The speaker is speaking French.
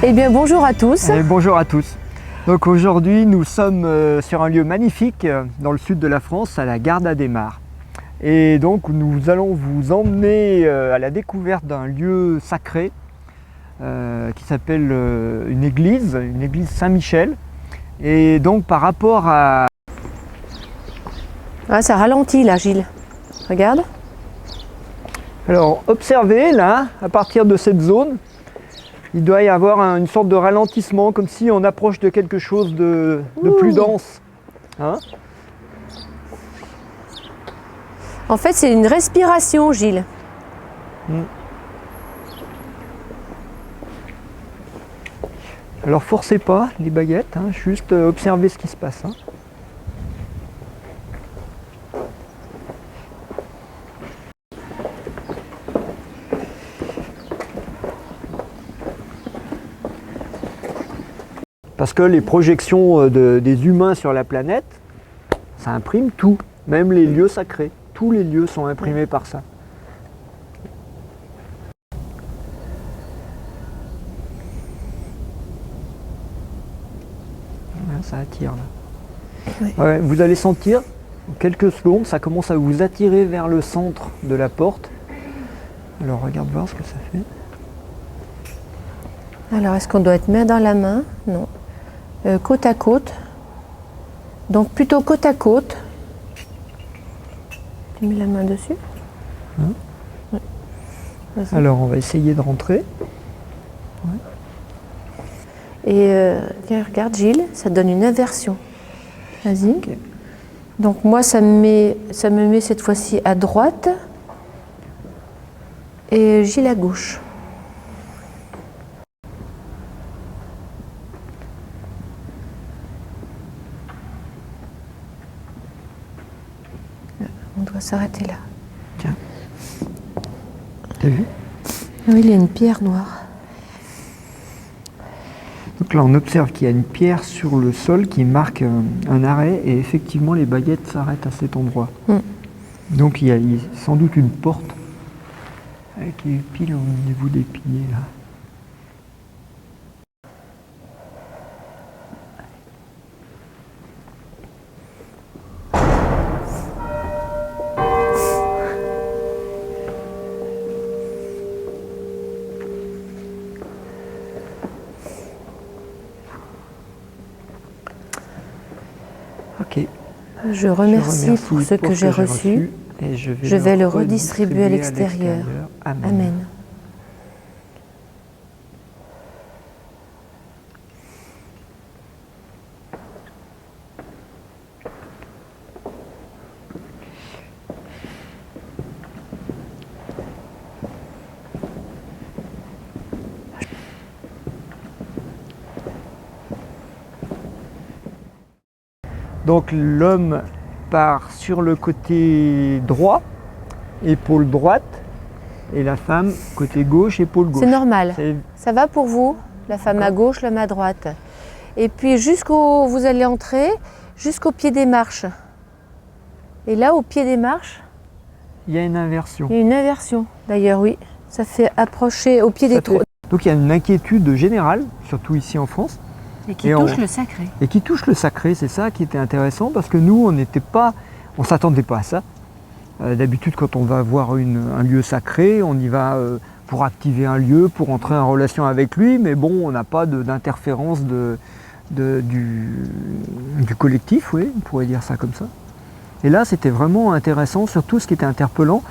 Eh bien bonjour à tous. Et bonjour à tous. Donc aujourd'hui nous sommes sur un lieu magnifique dans le sud de la France, à la Garde-Adhémar. Et donc nous allons vous emmener à la découverte d'un lieu sacré qui s'appelle une église Saint-Michel. Et donc par rapport à... Ah, ça ralentit là, Gilles. Regarde. Alors observez là, à partir de cette zone, il doit y avoir une sorte de ralentissement, comme si on approche de quelque chose de plus dense. Hein? En fait, c'est une respiration, Gilles. Alors forcez pas les baguettes, hein, juste observez ce qui se passe. Hein. Parce que les projections des humains sur la planète, ça imprime tout, même les lieux sacrés. Tous les lieux sont imprimés par ça. Ça attire là. Oui. Ouais, vous allez sentir, en quelques secondes, ça commence à vous attirer vers le centre de la porte. Alors regarde voir ce que ça fait. Alors, est-ce qu'on doit être main dans la main? Non. Côte à côte. Donc plutôt côte à côte. Tu mets la main dessus. Hein? Oui. Alors on va essayer de rentrer. Ouais. Et tiens, regarde Gilles, ça donne une inversion. Vas-y. Okay. Donc moi, ça me met cette fois-ci à droite et Gilles à gauche. On doit s'arrêter là. Tiens. T'as vu? Oui, il y a une pierre noire. Donc là, on observe qu'il y a une pierre sur le sol qui marque un arrêt et effectivement, les baguettes s'arrêtent à cet endroit. Donc il y a sans doute une porte qui est pile au niveau des pieds là. Ok. Je remercie pour ce que j'ai reçu. Et je vais le redistribuer à l'extérieur. Amen. Donc l'homme part sur le côté droit, épaule droite, et la femme côté gauche, épaule gauche. C'est normal. Ça va pour vous? La femme à gauche, l'homme à droite. Et puis vous allez entrer jusqu'au pied des marches. Et là, au pied des marches, il y a une inversion. Il y a une inversion, d'ailleurs, oui. Ça fait approcher au pied des trous. Donc il y a une inquiétude générale, surtout ici en France. Et qui touche le sacré. Et qui touche le sacré, c'est ça qui était intéressant, parce que nous, on s'attendait pas à ça. D'habitude, quand on va voir un lieu sacré, on y va pour activer un lieu, pour entrer en relation avec lui, mais bon, on n'a pas d'interférence du collectif, oui, on pourrait dire ça comme ça. Et là, c'était vraiment intéressant, surtout ce qui était interpellant,